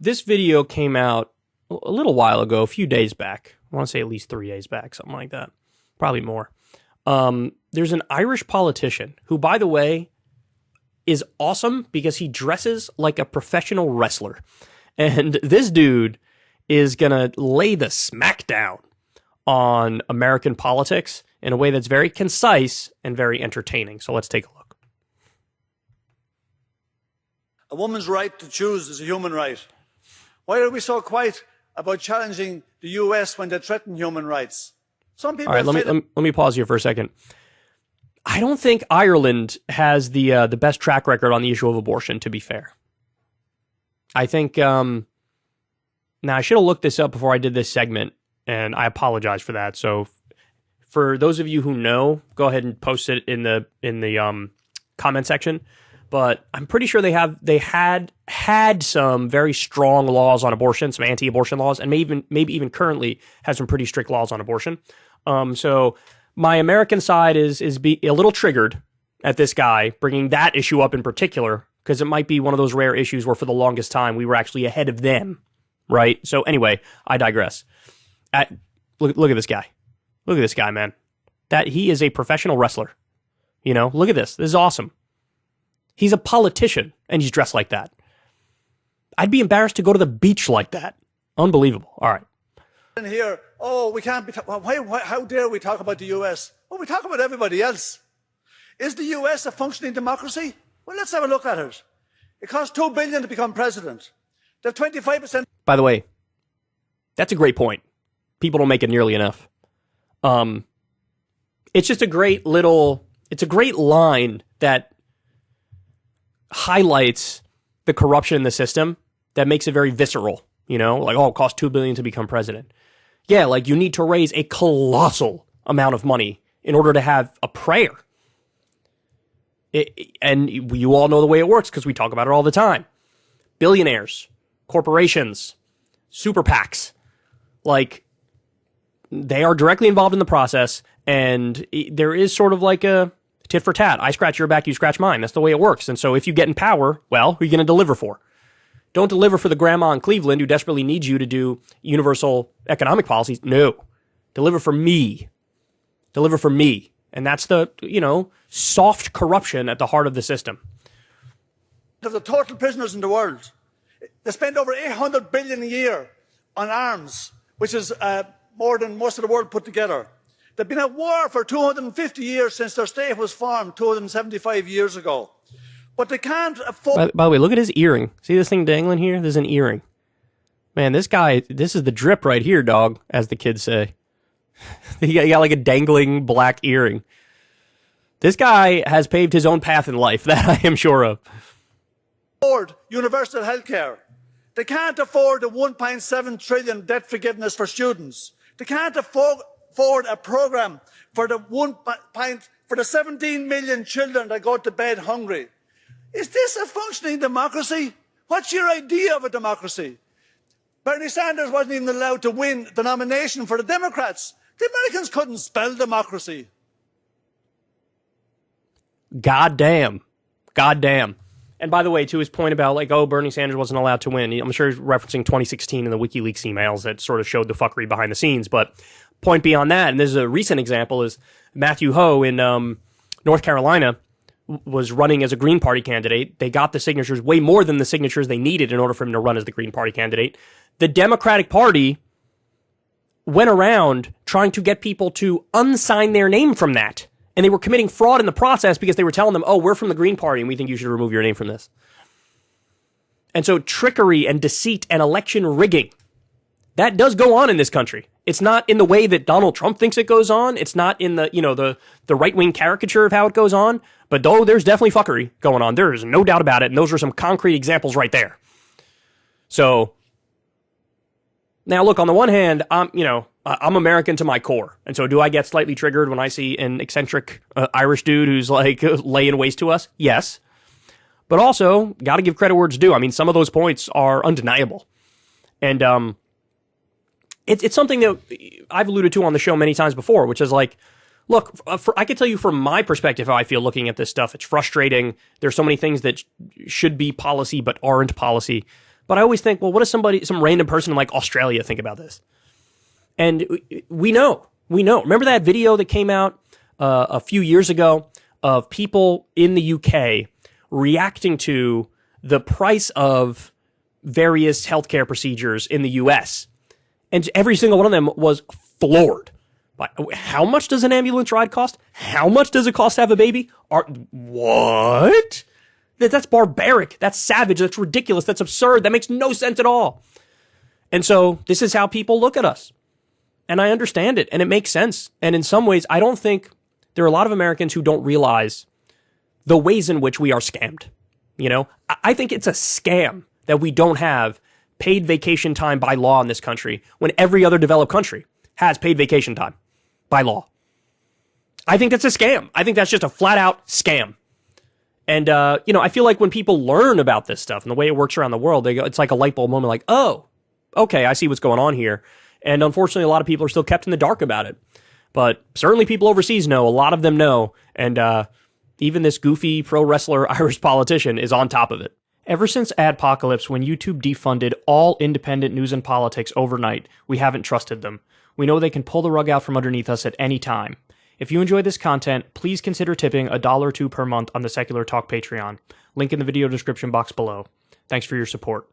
this video came out a little while ago, a few days back. I want to say at least 3 days back, something like that. Probably more. There's an Irish politician who, by the way, is awesome because he dresses like a professional wrestler. And this dude is going to lay the smackdown on American politics in a way that's very concise and very entertaining. So let's take a look. A woman's right to choose is a human right. Why are we so quiet about challenging the US when they threaten human rights? Some people. All right, let me pause here for a second. I don't think Ireland has the best track record on the issue of abortion, to be fair. I think, now I should have looked this up before I did this segment, and I apologize for that. So for those of you who know, go ahead and post it in the comment section. But I'm pretty sure they had some very strong laws on abortion, some anti-abortion laws, and maybe even currently has some pretty strict laws on abortion. So my American side is a little triggered at this guy bringing that issue up in particular, because it might be one of those rare issues where for the longest time we were actually ahead of them, right? So anyway, I digress. Look at this guy. Look at this guy, man. That he is a professional wrestler. You know, look at this. This is awesome. He's a politician, and he's dressed like that. I'd be embarrassed to go to the beach like that. Unbelievable. All right. And here, we can't be. How dare we talk about the US? Well, we talk about everybody else. Is the US a functioning democracy? Well, let's have a look at it. It costs $2 billion to become president. They have 25%. By the way, that's a great point. People don't make it nearly enough. It's just a great line that highlights the corruption in the system that makes it very visceral, you know, like, it costs $2 billion to become president. Yeah, like you need to raise a colossal amount of money in order to have a prayer. And you all know the way it works because we talk about it all the time. Billionaires, corporations, super PACs, like they are directly involved in the process, and there is sort of like a tit for tat. I scratch your back, you scratch mine. That's the way it works. And so if you get in power, well, who are you going to deliver for? Don't deliver for the grandma in Cleveland who desperately needs you to do universal economic policies. No. Deliver for me. Deliver for me. And that's the, soft corruption at the heart of the system. Of the total prisoners in the world, they spend over $800 billion a year on arms, which is more than most of the world put together. They've been at war for 250 years since their state was formed 275 years ago. But they can't afford... By the way, look at his earring. See this thing dangling here? There's an earring. Man, this guy, this is the drip right here, dog, as the kids say. He got like a dangling black earring. This guy has paved his own path in life, that I am sure of. Afford universal health care. They can't afford the $1.7 trillion debt forgiveness for students. They can't afford a program for the 17 million children that go to bed hungry. Is this a functioning democracy? What's your idea of a democracy? Bernie Sanders wasn't even allowed to win the nomination for the Democrats. The Americans couldn't spell democracy. Goddamn. And by the way, to his point about Bernie Sanders wasn't allowed to win, I'm sure he's referencing 2016 and the WikiLeaks emails that sort of showed the fuckery behind the scenes. But point beyond that, and this is a recent example, is Matthew Hoh in North Carolina was running as a Green Party candidate. They got the signatures, way more than the signatures they needed in order for him to run as the Green Party candidate. The Democratic Party went around trying to get people to unsign their name from that. And they were committing fraud in the process because they were telling them, we're from the Green Party and we think you should remove your name from this. And so trickery and deceit and election rigging, that does go on in this country. It's not in the way that Donald Trump thinks it goes on. It's not in the right-wing caricature of how it goes on. But though there's definitely fuckery going on, there is no doubt about it. And those are some concrete examples right there. So now look, on the one hand, I'm American to my core. And so do I get slightly triggered when I see an eccentric Irish dude who's laying waste to us? Yes. But also, got to give credit where it's due. I mean, some of those points are undeniable. And it's something that I've alluded to on the show many times before, which is look, I can tell you from my perspective how I feel looking at this stuff. It's frustrating. There's so many things that should be policy but aren't policy. But I always think, well, what does some random person in like Australia think about this? And we know. Remember that video that came out a few years ago of people in the UK reacting to the price of various healthcare procedures in the US? And every single one of them was floored. How much does an ambulance ride cost? How much does it cost to have a baby? What? That's barbaric. That's savage. That's ridiculous. That's absurd. That makes no sense at all. And so this is how people look at us. And I understand it. And it makes sense. And in some ways, I don't think there are a lot of Americans who don't realize the ways in which we are scammed. You know, I think it's a scam that we don't have paid vacation time by law in this country when every other developed country has paid vacation time by law. I think that's a scam. I think that's just a flat out scam. And, I feel like when people learn about this stuff and the way it works around the world, it's like a light bulb moment like, oh, okay, I see what's going on here. And unfortunately, a lot of people are still kept in the dark about it. But certainly people overseas know. A lot of them know. And even this goofy pro wrestler Irish politician is on top of it. Ever since Adpocalypse, when YouTube defunded all independent news and politics overnight, we haven't trusted them. We know they can pull the rug out from underneath us at any time. If you enjoy this content, please consider tipping $1 or $2 per month on the Secular Talk Patreon. Link in the video description box below. Thanks for your support.